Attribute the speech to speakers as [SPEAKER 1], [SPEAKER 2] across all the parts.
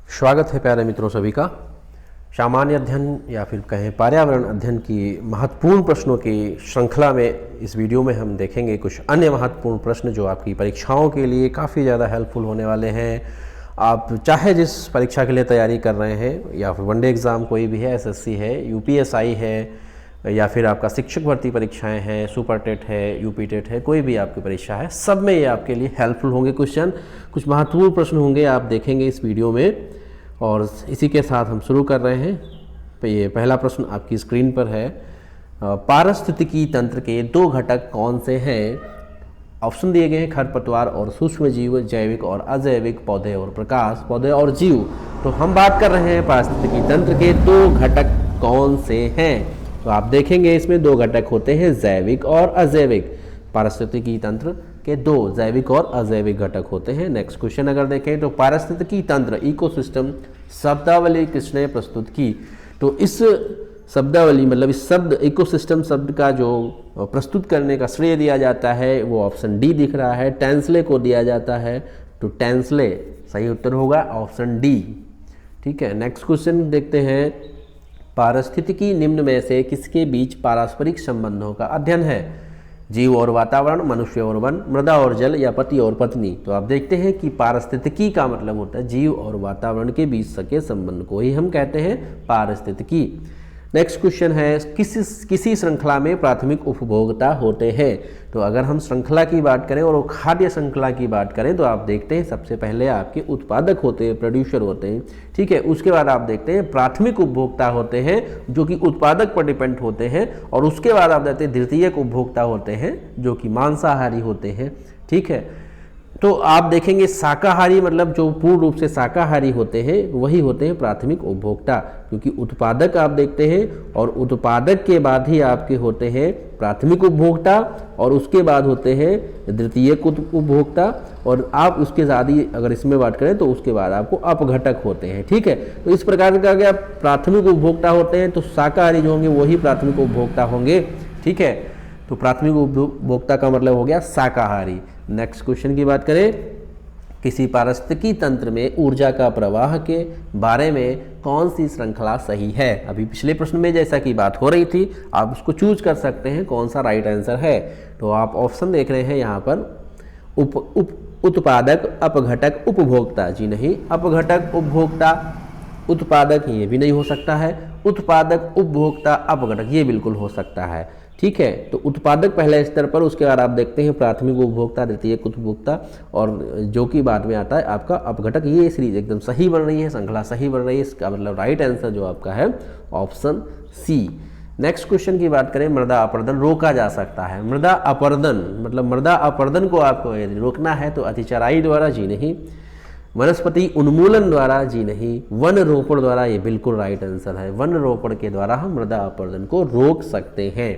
[SPEAKER 1] स्वागत है प्यारे मित्रों सभी का। सामान्य अध्ययन या फिर कहें पर्यावरण अध्ययन की महत्वपूर्ण प्रश्नों की श्रृंखला में इस वीडियो में हम देखेंगे कुछ अन्य महत्वपूर्ण प्रश्न जो आपकी परीक्षाओं के लिए काफ़ी ज़्यादा हेल्पफुल होने वाले हैं। आप चाहे जिस परीक्षा के लिए तैयारी कर रहे हैं या फिर वनडे एग्ज़ाम कोई भी है, एसएससी है, यूपीएसआई है या फिर आपका शिक्षक भर्ती परीक्षाएं हैं, सुपर टेट है, यूपी टेट है, कोई भी आपकी परीक्षा है, सब में ये आपके लिए हेल्पफुल होंगे। क्वेश्चन कुछ महत्वपूर्ण प्रश्न होंगे, आप देखेंगे इस वीडियो में। और इसी के साथ हम शुरू कर रहे हैं। तो ये पहला प्रश्न आपकी स्क्रीन पर है। पारिस्थितिकी तंत्र के दो घटक कौन से हैं? ऑप्शन दिए गए हैं खरपतवार और सूक्ष्म जीव, जैविक और अजैविक, पौधे और प्रकाश, पौधे और जीव। तो हम बात कर रहे हैं पारिस्थितिकी तंत्र के दो घटक कौन से हैं। तो आप देखेंगे इसमें दो घटक होते हैं, जैविक और अजैविक। पारिस्थितिकी तंत्र के दो जैविक और अजैविक घटक होते हैं। नेक्स्ट क्वेश्चन अगर देखें तो पारिस्थितिकी तंत्र इकोसिस्टम शब्दावली किसने प्रस्तुत की? तो इस शब्दावली मतलब इस शब्द इकोसिस्टम शब्द का जो प्रस्तुत करने का श्रेय दिया जाता है वो ऑप्शन डी दिख रहा है, टेंसले को दिया जाता है। तो टेंसले सही उत्तर होगा ऑप्शन डी। ठीक है, नेक्स्ट क्वेश्चन देखते हैं। पारिस्थितिकी निम्न में से किसके बीच पारस्परिक संबंधों का अध्ययन है? जीव और वातावरण, मनुष्य और वन, मृदा और जल या पति और पत्नी। तो आप देखते हैं कि पारिस्थितिकी का मतलब होता है जीव और वातावरण के बीच के संबंध को ही हम कहते हैं पारिस्थितिकी। नेक्स्ट क्वेश्चन है, किसी श्रृंखला में प्राथमिक उपभोक्ता होते हैं? तो अगर हम श्रृंखला की बात करें और वो खाद्य श्रृंखला की बात करें तो आप देखते हैं सबसे पहले आपके उत्पादक होते हैं, प्रोड्यूसर होते हैं। ठीक है, उसके बाद आप देखते हैं प्राथमिक उपभोक्ता होते हैं जो कि उत्पादक पर डिपेंड होते हैं, और उसके बाद आप देखते हैं द्वितीयक उपभोक्ता होते हैं जो कि मांसाहारी होते हैं। ठीक है, तो आप देखेंगे शाकाहारी मतलब जो पूर्ण रूप से शाकाहारी होते हैं वही होते हैं प्राथमिक उपभोक्ता, क्योंकि उत्पादक आप देखते हैं और उत्पादक के बाद ही आपके होते हैं प्राथमिक उपभोक्ता और उसके बाद होते हैं द्वितीयक उपभोक्ता, और आप उसके साथ ही अगर इसमें बात करें तो उसके बाद आपको अपघटक होते हैं। ठीक है, तो इस प्रकार का अगर प्राथमिक उपभोक्ता होते हैं तो शाकाहारी जो होंगे वही प्राथमिक उपभोक्ता होंगे। ठीक है, तो प्राथमिक उपभोक्ता का मतलब हो गया शाकाहारी। नेक्स्ट क्वेश्चन की बात करें, किसी पारिस्थितिकी तंत्र में ऊर्जा का प्रवाह के बारे में कौन सी श्रृंखला सही है? अभी पिछले प्रश्न में जैसा कि बात हो रही थी, आप उसको चूज कर सकते हैं कौन सा राइट आंसर है। तो आप ऑप्शन देख रहे हैं यहाँ पर, उत्पादक, अपघटक, उपभोक्ता। जी नहीं, अपघटक, उपभोक्ता, उत्पादक ये भी नहीं हो सकता है, उत्पादक, उपभोक्ता, अपघटक ये बिल्कुल हो सकता है। ठीक है, तो उत्पादक पहले स्तर पर, उसके बाद आप देखते हैं प्राथमिक उपभोक्ता, द्वितीयक उपभोक्ता, और जो कि बाद में आता है आपका अपघटक। ये सीरीज एकदम सही बन रही है, श्रृंखला सही बन रही है, इसका मतलब राइट आंसर जो आपका है ऑप्शन सी। नेक्स्ट क्वेश्चन की बात करें, मृदा अपरदन रोका जा सकता है? मृदा अपरदन मतलब मृदा अपरदन को आपको यदि रोकना है तो अतिचराई द्वारा, जी नहीं, वनस्पति उन्मूलन द्वारा, जी नहीं, वन रोपण द्वारा, ये बिल्कुल राइट आंसर है। वन रोपण के द्वारा हम मृदा अपरदन को रोक सकते हैं।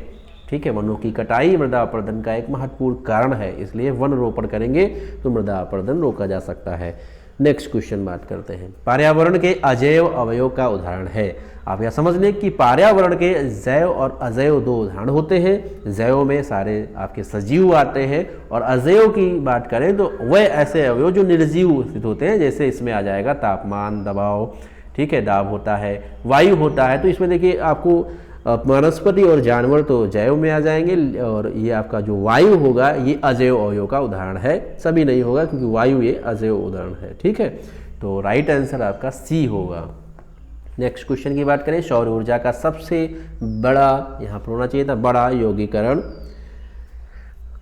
[SPEAKER 1] ठीक है, वनों की कटाई मृदा अपरदन का एक महत्वपूर्ण कारण है, इसलिए वन रोपण करेंगे तो मृदा अपरदन रोका जा सकता है। नेक्स्ट क्वेश्चन बात करते हैं, पर्यावरण के अजैव अवयव का उदाहरण है? आप यह समझ लें कि पर्यावरण के जैव और अजैव दो उदाहरण होते हैं। जैव में सारे आपके सजीव आते हैं, और अजैव की बात करें तो वह ऐसे अवयव जो निर्जीव स्थित होते हैं, जैसे इसमें आ जाएगा तापमान, दबाव, ठीक है, दाब होता है, वायु होता है। तो इसमें देखिए आपको वनस्पति और जानवर तो जैव में आ जाएंगे, और ये आपका जो वायु होगा ये अजैव अवयव का उदाहरण है। सभी नहीं होगा क्योंकि वायु ये अजैव उदाहरण है। ठीक है, तो राइट आंसर आपका सी होगा। नेक्स्ट क्वेश्चन की बात करें, सौर ऊर्जा का सबसे बड़ा, यहाँ पर होना चाहिए था बड़ा, यौगिकीकरण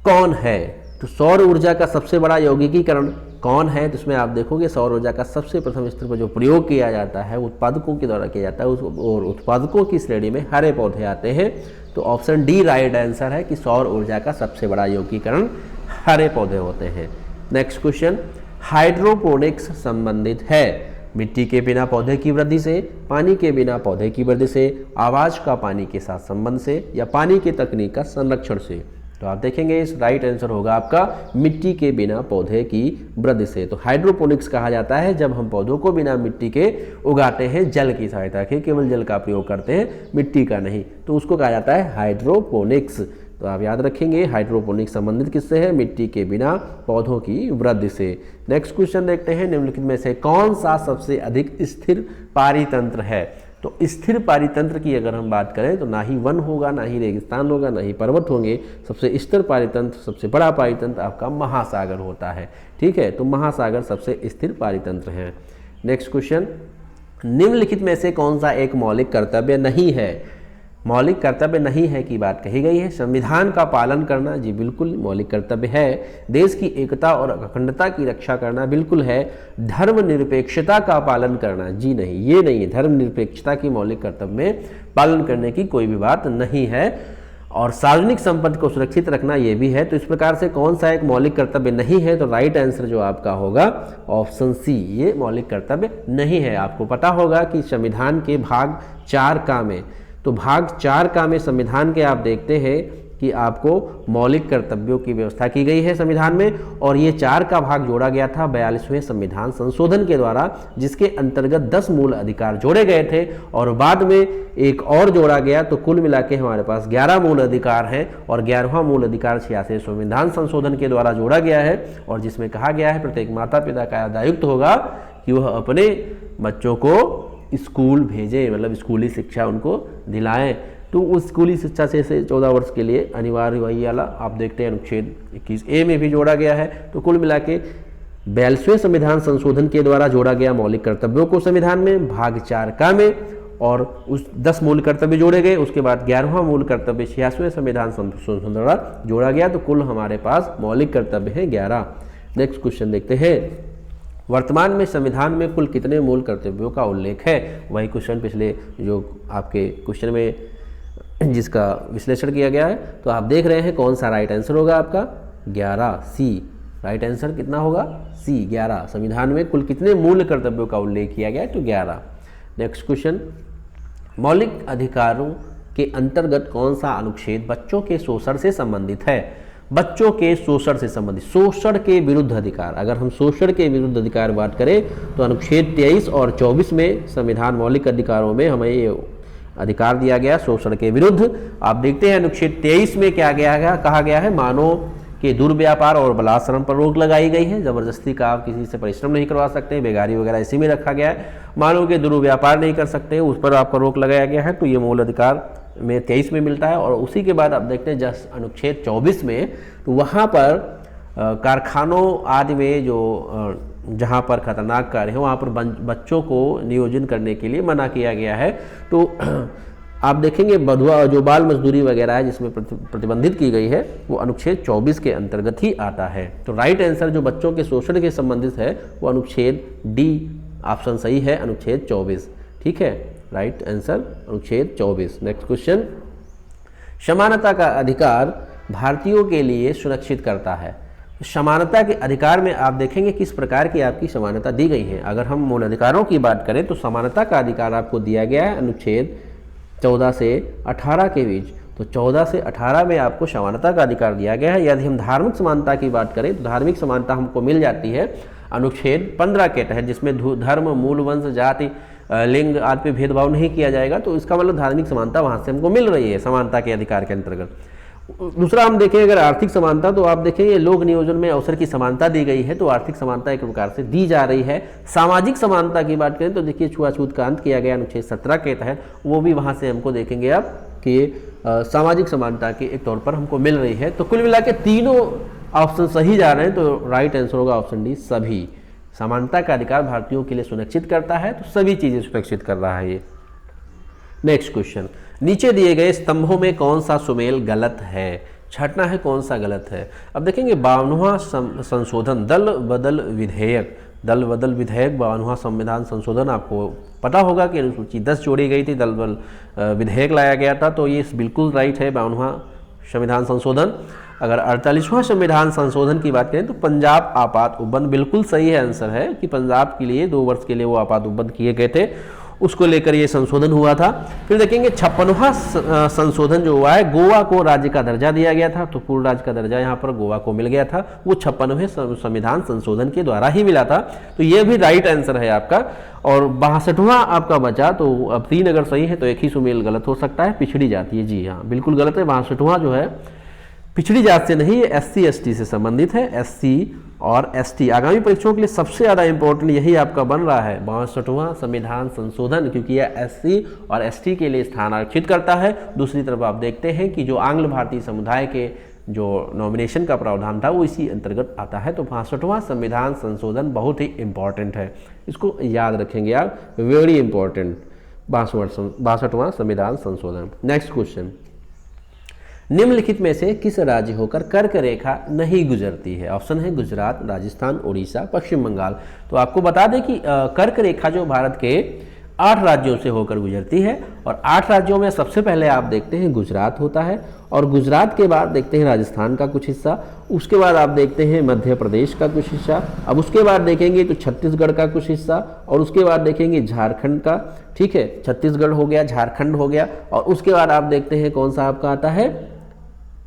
[SPEAKER 1] कौन है? तो सौर ऊर्जा का सबसे बड़ा यौगिकीकरण कौन है? तो इसमें आप देखोगे सौर ऊर्जा का सबसे प्रथम स्तर पर जो प्रयोग किया जाता है उत्पादकों के द्वारा किया जाता है, और उत्पादकों की श्रेणी में हरे पौधे आते हैं। तो ऑप्शन डी राइट आंसर है कि सौर ऊर्जा का सबसे बड़ा यौगिकीकरण हरे पौधे होते हैं। नेक्स्ट क्वेश्चन, हाइड्रोपोनिक्स संबंधित है? मिट्टी के बिना पौधे की वृद्धि से, पानी के बिना पौधे की वृद्धि से, आवाज का पानी के साथ संबंध से, या पानी की तकनीक का संरक्षण से? तो आप देखेंगे इस राइट आंसर होगा आपका मिट्टी के बिना पौधे की वृद्धि से। तो हाइड्रोपोनिक्स कहा जाता है जब हम पौधों को बिना मिट्टी के उगाते हैं, जल की सहायता के, केवल जल का प्रयोग करते हैं, मिट्टी का नहीं, तो उसको कहा जाता है हाइड्रोपोनिक्स। तो आप याद रखेंगे हाइड्रोपोनिक संबंधित किससे है, मिट्टी के बिना पौधों की वृद्धि से। नेक्स्ट क्वेश्चन देखते हैं, निम्नलिखित में से कौन सा सबसे अधिक स्थिर पारितंत्र है। तो स्थिर पारितंत्र की अगर हम बात करें तो ना ही वन होगा, ना ही रेगिस्तान होगा, ना ही पर्वत होंगे। सबसे स्थिर पारितंत्र, सबसे बड़ा पारितंत्र आपका महासागर होता है। ठीक है, तो महासागर सबसे स्थिर पारितंत्र है। नेक्स्ट क्वेश्चन, निम्नलिखित में से कौन सा एक मौलिक कर्तव्य नहीं है। मौलिक कर्तव्य नहीं है की बात कही गई है। संविधान का पालन करना, जी बिल्कुल मौलिक कर्तव्य है। देश की एकता और अखंडता की रक्षा करना, बिल्कुल है। धर्मनिरपेक्षता का पालन करना, जी नहीं, ये नहीं है। धर्मनिरपेक्षता की मौलिक कर्तव्य में पालन करने की कोई भी बात नहीं है। और सार्वजनिक संपत्ति को सुरक्षित रखना, ये भी है। तो इस प्रकार से कौन सा एक मौलिक कर्तव्य नहीं है, तो राइट आंसर जो आपका होगा ऑप्शन सी, ये मौलिक कर्तव्य नहीं है। आपको पता होगा कि संविधान के भाग 4 का में, तो भाग 4 का में संविधान के आप देखते हैं कि आपको मौलिक कर्तव्यों की व्यवस्था की गई है संविधान में, और ये 4 का भाग जोड़ा गया था 42वें संविधान संशोधन के द्वारा, जिसके अंतर्गत 10 मूल अधिकार जोड़े गए थे और बाद में एक और जोड़ा गया। तो कुल मिला के हमारे पास 11 मूल अधिकार हैं और 11वां मूल अधिकार 86वें संविधान संशोधन के द्वारा जोड़ा गया है, और जिसमें कहा गया है प्रत्येक माता पिता का दायित्व होगा कि वह अपने बच्चों को स्कूल भेजें, मतलब स्कूली शिक्षा उनको दिलाएं। तो उस स्कूली शिक्षा से 14 वर्ष के लिए अनिवार्य वही वाला आप देखते हैं अनुच्छेद 21A में भी जोड़ा गया है। तो कुल मिला के 42वें संविधान संशोधन के द्वारा जोड़ा गया मौलिक कर्तव्यों को संविधान में भाग 4 का में, और उस 10 मूल कर्तव्य जोड़े गए। उसके बाद 11वां मूल कर्तव्य 86वें संविधान संशोधन द्वारा जोड़ा गया। तो कुल हमारे पास मौलिक कर्तव्य है 11। नेक्स्ट क्वेश्चन देखते हैं, वर्तमान में संविधान में कुल कितने मूल कर्तव्यों का उल्लेख है। वही क्वेश्चन पिछले जो आपके क्वेश्चन में जिसका विश्लेषण किया गया है। तो आप देख रहे हैं कौन सा राइट आंसर होगा आपका 11 सी। राइट आंसर कितना होगा सी 11। संविधान में कुल कितने मूल कर्तव्यों का उल्लेख किया गया है, तो 11। नेक्स्ट क्वेश्चन, मौलिक अधिकारों के अंतर्गत कौन सा अनुच्छेद बच्चों के शोषण से संबंधित है। बच्चों के शोषण से संबंधित, शोषण के विरुद्ध अधिकार, अगर हम शोषण के विरुद्ध अधिकार बात करें तो अनुच्छेद 23 और 24 में संविधान मौलिक अधिकारों में हमें ये अधिकार दिया गया शोषण के विरुद्ध। आप देखते हैं अनुच्छेद 23 में क्या कहा गया है, मानव के दुर्व्यापार और बलात्श्रम पर रोक लगाई गई है। जबरदस्ती का आप किसी से परिश्रम नहीं करवा सकते, बेगारी वगैरह इसी में रखा गया है। मानव के दुर्व्यापार नहीं कर सकते, उस पर आपका रोक लगाया गया है। तो ये मूल अधिकार में 23 में मिलता है। और उसी के बाद आप देखते हैं जस्ट अनुच्छेद 24 में, तो वहाँ पर कारखानों आदि में जो जहाँ पर खतरनाक कार्य है वहाँ पर बच्चों को नियोजन करने के लिए मना किया गया है। तो आप देखेंगे बधुआ जो बाल मजदूरी वगैरह है जिसमें प्रतिबंधित की गई है, वो अनुच्छेद 24 के अंतर्गत ही आता है। तो राइट आंसर जो बच्चों के शोषण के संबंधित है वो अनुच्छेद डी ऑप्शन सही है, अनुच्छेद 24। ठीक है, राइट आंसर अनुच्छेद 24। नेक्स्ट क्वेश्चन, समानता का अधिकार भारतीयों के लिए सुरक्षित करता है। समानता के अधिकार में आप देखेंगे किस प्रकार की आपकी समानता दी गई है। अगर हम मूल अधिकारों की बात करें तो समानता का अधिकार आपको दिया गया है अनुच्छेद 14 से 18 के बीच। तो 14 से 18 में आपको समानता का अधिकार दिया गया है। यदि हम धार्मिक समानता की बात करें तो धार्मिक समानता हमको मिल जाती है अनुच्छेद 15 के तहत, जिसमें धर्म, मूल, वंश, जाति, लिंग आदि पे भेदभाव नहीं किया जाएगा। तो इसका मतलब धार्मिक समानता वहाँ से हमको मिल रही है समानता के अधिकार के अंतर्गत। दूसरा हम देखें अगर आर्थिक समानता, तो आप देखेंगे लोक नियोजन में अवसर की समानता दी गई है, तो आर्थिक समानता एक प्रकार से दी जा रही है। सामाजिक समानता की बात करें तो देखिए छुआछूत का अंत किया गया अनुच्छेद 17 के तहत, वो भी वहाँ से हमको देखेंगे आप कि सामाजिक समानता के एक तौर पर हमको मिल रही है। तो कुल मिला के तीनों ऑप्शन सही जा रहे हैं। तो राइट आंसर होगा ऑप्शन डी सभी। समानता का अधिकार भारतीयों के लिए सुनिश्चित करता है, तो सभी चीज़ें सुनिश्चित कर रहा है ये। नेक्स्ट क्वेश्चन, नीचे दिए गए स्तंभों में कौन सा सुमेल गलत है। छठना है कौन सा गलत है। अब देखेंगे 52वां संशोधन दल बदल विधेयक, दल बदल विधेयक 52वां संविधान संशोधन, आपको पता होगा कि अनुसूची 10 जोड़ी गई थी, दल बदल विधेयक लाया गया था। तो ये बिल्कुल राइट है 52वां संविधान संशोधन। अगर 48वां संविधान संशोधन की बात करें तो पंजाब आपात उपबंध बिल्कुल सही है, आंसर है कि पंजाब के लिए 2 वर्ष के लिए वो आपात उपबंध किए गए थे, उसको लेकर ये संशोधन हुआ था। फिर देखेंगे 56वां संशोधन जो हुआ है, गोवा को राज्य का दर्जा दिया गया था, तो पूर्ण राज्य का दर्जा यहाँ पर गोवा को मिल गया था, वो 56वें संविधान संशोधन के द्वारा ही मिला था। तो ये भी राइट आंसर है आपका। और 62वां आपका बचा, तो अब 3 अगर सही है तो एक ही सुमेल गलत हो सकता है, पिछड़ी जाती है। जी हाँ, बिल्कुल गलत है। 62वां जो है पिछड़ी जात से नहीं, ये SC ST से संबंधित है। SC और ST आगामी परीक्षाओं के लिए सबसे ज़्यादा इंपॉर्टेंट यही आपका बन रहा है 62वां संविधान संशोधन, क्योंकि यह SC और ST के लिए स्थान आरक्षित करता है। दूसरी तरफ आप देखते हैं कि जो आंग्ल भारतीय समुदाय के जो नॉमिनेशन का प्रावधान था वो इसी अंतर्गत आता है। तो 62वां संविधान संशोधन बहुत ही इंपॉर्टेंट है, इसको याद रखेंगे आप, वेरी इंपॉर्टेंट 62वां संविधान संशोधन। नेक्स्ट क्वेश्चन, निम्नलिखित में से किस राज्य होकर कर्क रेखा नहीं गुजरती है? ऑप्शन है गुजरात, राजस्थान, उड़ीसा, पश्चिम बंगाल। तो आपको बता दें कि कर्क रेखा जो भारत के 8 राज्यों से होकर गुजरती है, और 8 राज्यों में सबसे पहले आप देखते हैं गुजरात होता है, और गुजरात के बाद देखते हैं राजस्थान का कुछ हिस्सा, उसके बाद आप देखते हैं मध्य प्रदेश का कुछ हिस्सा, अब उसके बाद देखेंगे तो छत्तीसगढ़ का कुछ हिस्सा, और उसके बाद देखेंगे झारखंड का, ठीक है, छत्तीसगढ़ हो गया, झारखंड हो गया, और उसके बाद आप देखते हैं कौन सा आपका आता है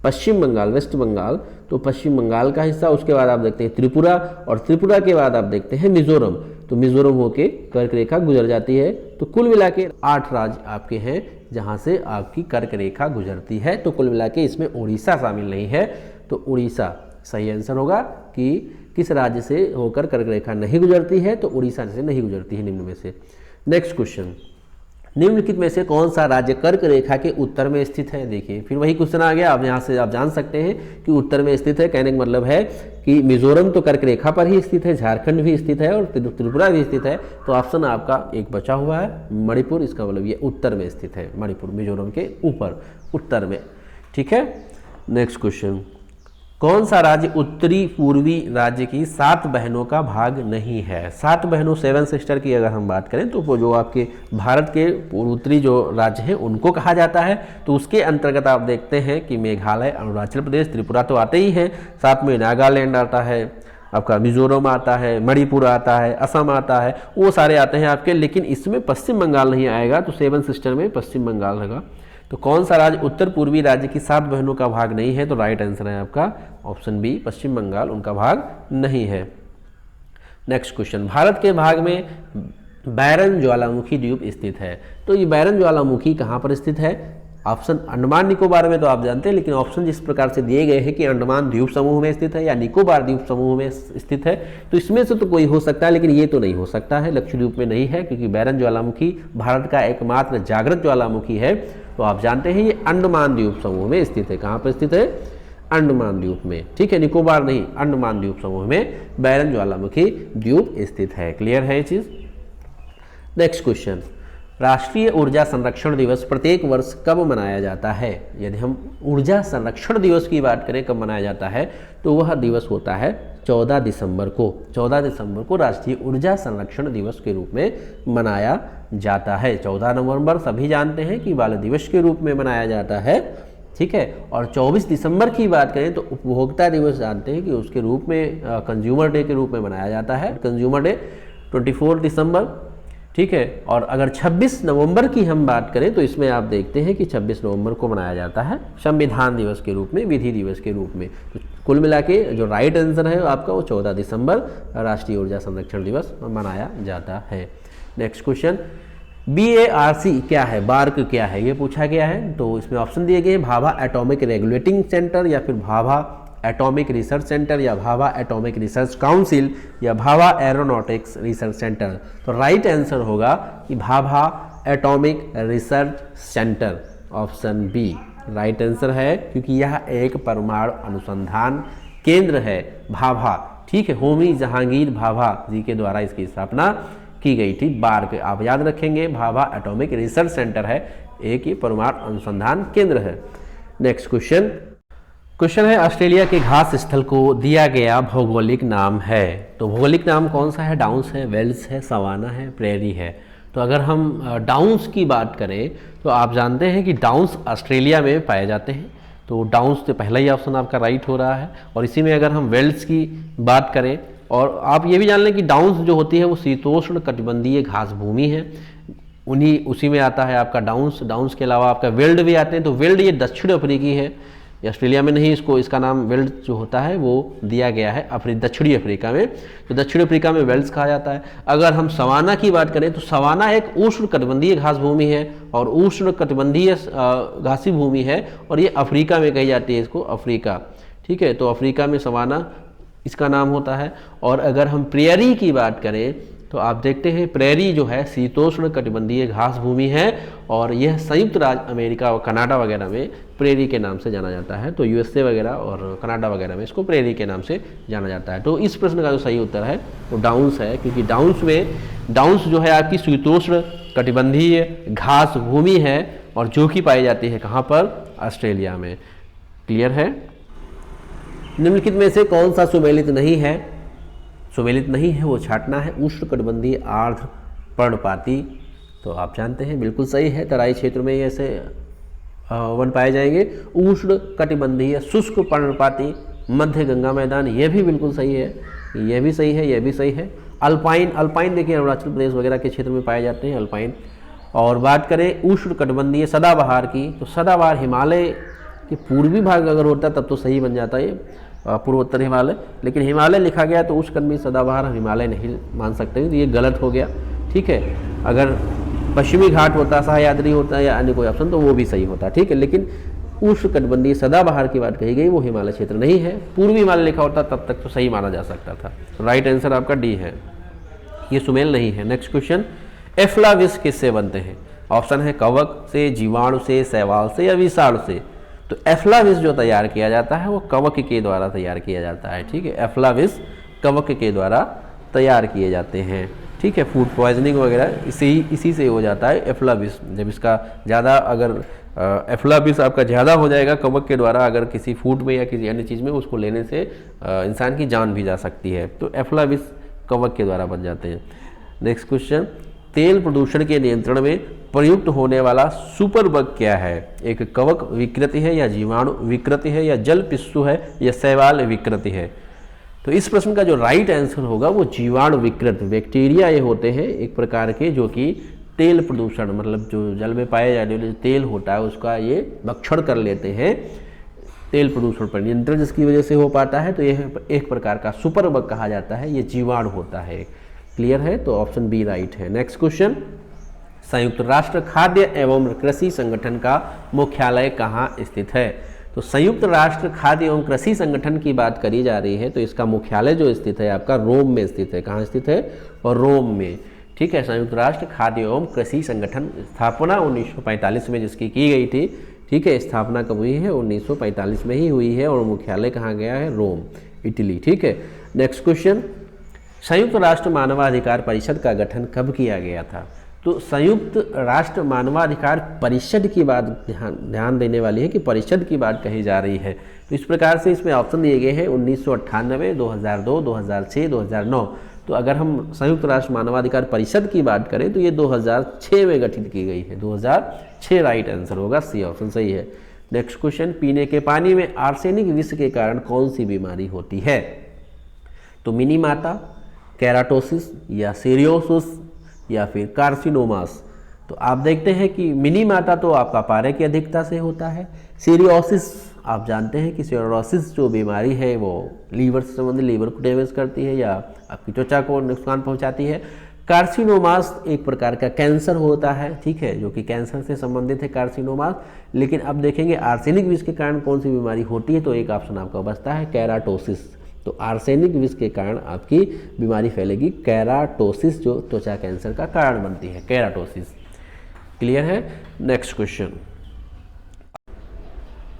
[SPEAKER 1] पश्चिम बंगाल, वेस्ट बंगाल, तो पश्चिम बंगाल का हिस्सा, उसके बाद आप देखते हैं त्रिपुरा, और त्रिपुरा के बाद आप देखते हैं मिजोरम, तो मिजोरम होके कर्क रेखा गुजर जाती है। तो कुल मिला के 8 राज्य आपके हैं जहां से आपकी कर्क रेखा गुजरती है। तो कुल मिला के इसमें उड़ीसा शामिल नहीं है, तो उड़ीसा सही आंसर होगा कि किस राज्य से होकर कर्क रेखा नहीं गुजरती है, तो उड़ीसा से नहीं गुजरती है निम्न में से। नेक्स्ट क्वेश्चन, निम्नलिखित में से कौन सा राज्य कर्क रेखा के उत्तर में स्थित है? देखिए फिर वही क्वेश्चन आ गया, अब यहाँ से आप जान सकते हैं कि उत्तर में स्थित है, कहने का मतलब है कि मिजोरम तो कर्क रेखा पर ही स्थित है, झारखंड भी स्थित है और त्रिपुरा भी स्थित है। तो ऑप्शन आपका एक बचा हुआ है मणिपुर, इसका मतलब ये उत्तर में स्थित है, मणिपुर मिजोरम के ऊपर उत्तर में, ठीक है। नेक्स्ट क्वेश्चन, कौन सा राज्य उत्तरी पूर्वी राज्य की 7 बहनों का भाग नहीं है? 7 बहनों 7 सिस्टर की अगर हम बात करें तो वो जो आपके भारत के उत्तरी जो राज्य हैं उनको कहा जाता है। तो उसके अंतर्गत आप देखते हैं कि मेघालय, अरुणाचल प्रदेश, त्रिपुरा तो आते ही हैं, साथ में नागालैंड आता है, आपका मिजोरम आता है, मणिपुर आता है, असम आता है, वो सारे आते हैं आपके, लेकिन इसमें पश्चिम बंगाल नहीं आएगा। तो 7 सिस्टर में पश्चिम बंगाल होगा। तो कौन सा राज्य उत्तर पूर्वी राज्य की 7 बहनों का भाग नहीं है? तो राइट आंसर है आपका ऑप्शन बी, पश्चिम बंगाल उनका भाग नहीं है। नेक्स्ट क्वेश्चन, भारत के भाग में बैरन ज्वालामुखी द्वीप स्थित है। तो ये बैरन ज्वालामुखी कहाँ पर स्थित है? ऑप्शन अंडमान निकोबार में तो आप जानते हैं, लेकिन ऑप्शन जिस प्रकार से दिए गए हैं कि अंडमान द्वीप समूह में स्थित है या निकोबार द्वीप समूह में स्थित है, तो इसमें से तो कोई हो सकता है, लेकिन ये तो नहीं हो सकता है, लक्षद्वीप में नहीं है, क्योंकि बैरन ज्वालामुखी भारत का एकमात्र जागृत ज्वालामुखी है। तो आप जानते हैं ये अंडमान द्वीप समूह में स्थित है। कहाँ पर स्थित है? अंडमान द्वीप में, ठीक है, निकोबार नहीं, अंडमान द्वीप समूह में बैरन ज्वालामुखी द्वीप स्थित है। क्लियर है ये चीज? नेक्स्ट क्वेश्चन, राष्ट्रीय ऊर्जा संरक्षण दिवस प्रत्येक वर्ष कब मनाया जाता है? यदि हम ऊर्जा संरक्षण दिवस की बात करें कब मनाया जाता है, तो वह दिवस होता है 14 दिसंबर को। 14 दिसंबर को राष्ट्रीय ऊर्जा संरक्षण दिवस के रूप में मनाया जाता है। 14 नवंबर सभी जानते हैं कि बाल दिवस के रूप में मनाया जाता है, ठीक है। और 24 दिसंबर की बात करें तो उपभोक्ता दिवस जानते हैं कि उसके रूप में कंज्यूमर डे के रूप में मनाया जाता है, कंज्यूमर डे 24 दिसंबर, ठीक है। और अगर 26 नवंबर की हम बात करें तो इसमें आप देखते हैं कि 26 नवंबर को मनाया जाता है संविधान दिवस के रूप में, विधि दिवस के रूप में। तो कुल मिला के जो राइट आंसर है आपका वो 14 दिसंबर राष्ट्रीय ऊर्जा संरक्षण दिवस मनाया जाता है। नेक्स्ट क्वेश्चन, BARC क्या है, बार्क क्या है, ये पूछा गया है। तो इसमें ऑप्शन दिए गए, भाभा एटॉमिक रेगुलेटिंग सेंटर, या फिर भाभा एटॉमिक रिसर्च सेंटर, या भाभा एटॉमिक रिसर्च काउंसिल, या भाभा एरोनॉटिक्स रिसर्च सेंटर। तो राइट आंसर होगा कि Bhabha atomic research centre, option B right answer है, क्योंकि यह एक परमाणु अनुसंधान केंद्र है भाभा, ठीक है। होमी जहांगीर भाभा जी के द्वारा इसकी स्थापना की गई थी। बार्क आप याद रखेंगे, भाभा एटॉमिक रिसर्च सेंटर है, एक ही परमाणु अनुसंधान केंद्र है। नेक्स्ट क्वेश्चन है, ऑस्ट्रेलिया के घास स्थल को दिया गया भौगोलिक नाम है। तो भौगोलिक नाम कौन सा है? डाउन्स है, वेल्स है, सवाना है, प्रेरी है। तो अगर हम डाउन्स की बात करें तो आप जानते हैं कि डाउन्स ऑस्ट्रेलिया में पाए जाते हैं। तो डाउन्स तो पहला ही ऑप्शन आपका राइट हो रहा है। और इसी में अगर हम वेल्स की बात करें, और आप ये भी जान लें कि डाउन्स जो होती है वो शीतोष्ण कटिबंधीय घास भूमि है, उसी में आता है आपका डाउन्स। डाउन्स के अलावा आपका वेल्ड भी आते हैं। तो वेल्ड ये दक्षिण अफ्रीकी है, ऑस्ट्रेलिया में नहीं, इसका नाम वेल्स जो होता है वो दिया गया है दक्षिणी अफ्रीका में। तो दक्षिण अफ्रीका में वेल्स कहा जाता है। अगर हम सवाना की बात करें तो सवाना एक उष्णकटिबंधीय घास भूमि है और उष्णकटिबंधीय घासी भूमि है, और ये अफ्रीका में कही जाती है, इसको अफ्रीका, ठीक है। तो अफ्रीका में सवाना इसका नाम होता है। और अगर हम प्रेयरी की बात करें तो आप देखते हैं प्रेयरी जो है शीतोष्ण कटिबंधीय घास भूमि है, और यह संयुक्त राज्य अमेरिका और कनाडा वगैरह में प्रेयरी के नाम से जाना जाता है। तो यूएसए वगैरह और कनाडा वगैरह में इसको प्रेयरी के नाम से जाना जाता है। तो इस प्रश्न का जो सही उत्तर है वो डाउन्स है, क्योंकि डाउन्स जो है आपकी शीतोष्ण कटिबंधीय घास भूमि है, और जो कि पाई जाती है कहाँ पर, ऑस्ट्रेलिया में। क्लियर है। निम्नलिखित में से कौन सा सुमेलित नहीं है? सुमेलित नहीं है वो छाटना है उष्णकटिबंधीय आर्द्र पर्णपाती। तो आप जानते हैं बिल्कुल सही है, तराई क्षेत्र में ऐसे वन पाए जाएंगे। उष्णकटिबंधीय शुष्क पर्णपाती मध्य गंगा मैदान, ये भी बिल्कुल सही है, ये भी सही है, ये भी सही है। अल्पाइन देखिए अरुणाचल प्रदेश वगैरह के क्षेत्र में पाए जाते हैं अल्पाइन। और बात करें उष्णकटिबंधीय सदाबहार की, तो सदाबहार हिमालय के पूर्वी भाग अगर होता तब तो सही बन जाता है पूर्वोत्तर हिमालय, लेकिन हिमालय लिखा गया तो उष्णकटिबंधीय सदाबहार हम हिमालय नहीं मान सकते, तो ये गलत हो गया, ठीक है। अगर पश्चिमी घाट होता, सह्याद्री होता या अन्य कोई ऑप्शन तो वो भी सही होता, ठीक है। लेकिन उष्णकटिबंधीय सदाबहार की बात कही गई, वो हिमालय क्षेत्र नहीं है। पूर्वी हिमालय लिखा होता तब तक तो सही माना जा सकता था। राइट आंसर आपका डी है, ये सुमेल नहीं है। नेक्स्ट क्वेश्चन, एफ्लाविस किससे बनते हैं? ऑप्शन है कवक से, जीवाणु से, शैवाल से या विषाणु से। तो एफ्लाविस जो तैयार किया जाता है वो कवक के द्वारा तैयार किया जाता है, ठीक है। एफ्लाविस कवक के द्वारा तैयार किए जाते हैं, ठीक है। फूड पॉइजनिंग वगैरह इसी से हो जाता है एफ्लाविस। जब इसका ज़्यादा अगर एफ्लाविस आपका ज़्यादा हो जाएगा कवक के द्वारा, अगर किसी फूड में या किसी अन्य चीज़ में, उसको लेने से इंसान की जान भी जा सकती है। तो एफ्लाविस कवक के द्वारा बन जाते हैं। नेक्स्ट क्वेश्चन, तेल प्रदूषण के नियंत्रण में प्रयुक्त होने वाला सुपर बग क्या है? एक कवक विकृति है या जीवाणु विकृति है या जल पिस्सू है या शैवाल विकृति है? तो इस प्रश्न का जो राइट आंसर होगा वो जीवाणु विकृत बैक्टीरिया ये होते हैं एक प्रकार के, जो कि तेल प्रदूषण मतलब जो जल में पाए जाने वाले तेल होता है उसका ये भक्षण कर लेते हैं। तेल प्रदूषण पर नियंत्रण जिसकी वजह से हो पाता है, तो यह एक प्रकार का सुपर बग कहा जाता है, ये जीवाणु होता है। क्लियर है, तो ऑप्शन बी राइट है। नेक्स्ट क्वेश्चन, संयुक्त राष्ट्र खाद्य एवं कृषि संगठन का मुख्यालय कहाँ स्थित है? तो संयुक्त राष्ट्र खाद्य एवं कृषि संगठन की बात करी जा रही है, तो इसका मुख्यालय जो स्थित है आपका रोम में स्थित है। कहाँ स्थित है? और रोम में, ठीक है। संयुक्त राष्ट्र खाद्य एवं कृषि संगठन स्थापना 1945 में जिसकी की गई थी, ठीक है। स्थापना कब हुई है? 1945 में ही हुई है, और मुख्यालय कहाँ गया है? रोम, इटली, ठीक है। नेक्स्ट क्वेश्चन, संयुक्त राष्ट्र मानवाधिकार परिषद का गठन कब किया गया था? तो संयुक्त राष्ट्र मानवाधिकार परिषद की बात ध्यान देने वाली है कि परिषद की बात कही जा रही है। तो इस प्रकार से इसमें ऑप्शन दिए गए हैं 1998, 2002, 2006, 2009। तो अगर हम संयुक्त राष्ट्र मानवाधिकार परिषद की बात करें तो ये 2006 में गठित की गई है। 2006 राइट आंसर होगा, सी ऑप्शन सही है। नेक्स्ट क्वेश्चन, पीने के पानी में आर्सेनिक विष के कारण कौन सी बीमारी होती है? तो मिनीमाटा, केराटोसिस या सीरियोसिस या फिर कार्सिनोमास। तो आप देखते हैं कि मिनीमाटा तो आपका पारे की अधिकता से होता है। सीरियोसिस आप जानते हैं कि सीरियोसिस जो बीमारी है वो लीवर से संबंधित, लीवर को डैमेज करती है या आपकी त्वचा को नुकसान पहुंचाती है। कार्सिनोमास एक प्रकार का कैंसर होता है, ठीक है, जो कि कैंसर से संबंधित है कार्सिनोमास। लेकिन अब देखेंगे आर्सेनिक विष के कारण कौन सी बीमारी होती है, तो एक ऑप्शन आपका बचता है केराटोसिस। तो आर्सेनिक विष के कारण आपकी बीमारी फैलेगी केराटोसिस, जो त्वचा कैंसर का कारण बनती है, केराटोसिस। क्लियर है। नेक्स्ट क्वेश्चन,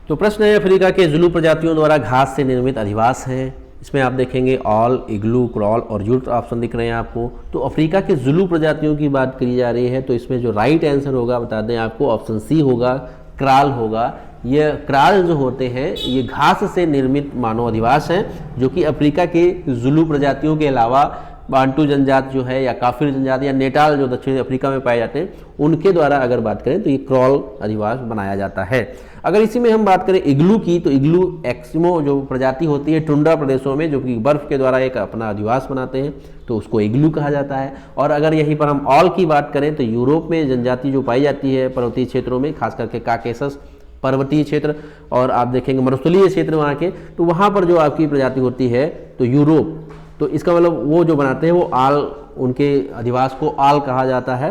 [SPEAKER 1] तो प्रश्न है अफ्रीका के जुलू प्रजातियों द्वारा घास से निर्मित अधिवास हैं। इसमें आप देखेंगे ऑल, इग्लू, क्रॉल और यूर्ट ऑप्शन दिख रहे हैं आपको। तो अफ्रीका के जुलू प्रजातियों की बात करी जा रही है, तो इसमें जो राइट आंसर होगा बता दें आपको, ऑप्शन सी होगा, क्राल होगा। ये क्राल जो होते हैं ये घास से निर्मित मानव अधिवास हैं, जो कि अफ्रीका के जुलू प्रजातियों के अलावा बांटू जनजाति जो है या काफिर जनजाति या नेटाल जो दक्षिण अफ्रीका में पाए जाते हैं उनके द्वारा अगर बात करें तो ये क्रॉल अधिवास बनाया जाता है। अगर इसी में हम बात करें इग्लू की, तो इग्लू एक्सिमो जो प्रजाति होती है टुंड्रा प्रदेशों में, जो कि बर्फ के द्वारा एक अपना अधिवास बनाते हैं, तो उसको इग्लू कहा जाता है। और अगर यहीं पर हम ऑल की बात करें तो यूरोप में जनजाति जो पाई जाती है पर्वतीय क्षेत्रों में, खास करके काकेसस पर्वतीय क्षेत्र और आप देखेंगे मरुस्थलीय क्षेत्र वहाँ के, तो वहाँ पर जो आपकी प्रजाति होती है तो यूरोप, तो इसका मतलब वो जो बनाते हैं वो आल, उनके अधिवास को आल कहा जाता है।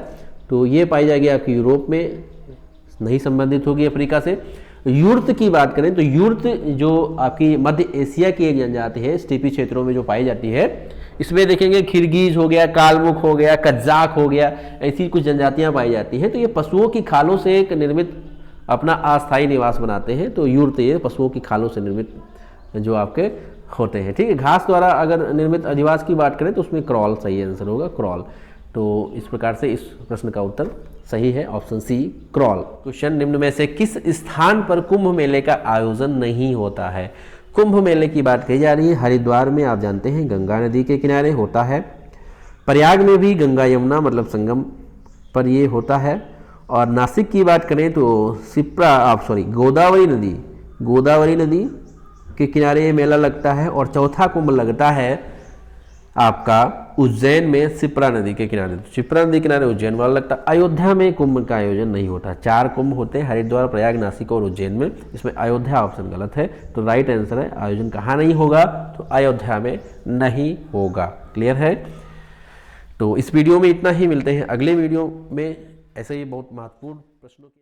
[SPEAKER 1] तो ये पाई जाएगी आपकी यूरोप में, नहीं संबंधित होगी अफ्रीका से। यूर्त की बात करें तो यूर्त जो आपकी मध्य एशिया की एक जनजाति है, स्टीपी क्षेत्रों में जो पाई जाती है, इसमें देखेंगे किर्गिज हो गया, कालमुख हो गया, कज्जाक हो गया, ऐसी कुछ जनजातियां पाई जाती हैं। तो ये पशुओं की खालों से एक निर्मित अपना अस्थायी निवास बनाते हैं। तो यूर्त ये पशुओं की खालों से निर्मित जो आपके होते हैं, ठीक है। घास द्वारा अगर निर्मित अधिवास की बात करें तो उसमें क्रॉल सही आंसर होगा, क्रॉल। तो इस प्रकार से इस प्रश्न का उत्तर सही है ऑप्शन सी, क्रॉल। क्वेश्चन, निम्न में से किस स्थान पर कुंभ मेले का आयोजन नहीं होता है? कुंभ मेले की बात कही जा रही है। हरिद्वार में आप जानते हैं गंगा नदी के किनारे होता है, प्रयाग में भी गंगा यमुना मतलब संगम पर ये होता है, और नासिक की बात करें तो गोदावरी नदी के किनारे ये मेला लगता है, और चौथा कुंभ लगता है आपका उज्जैन में शिप्रा नदी के किनारे। तो शिप्रा नदी के किनारे उज्जैन वाला लगता है। अयोध्या में कुंभ का आयोजन नहीं होता। 4 कुंभ होते हैं, हरिद्वार, प्रयाग, नासिक और उज्जैन में। इसमें अयोध्या ऑप्शन गलत है, तो राइट आंसर है आयोजन कहाँ नहीं होगा, तो अयोध्या में नहीं होगा। क्लियर है? तो इस वीडियो में इतना ही, मिलते हैं अगले वीडियो में ऐसे ही बहुत महत्वपूर्ण प्रश्नों की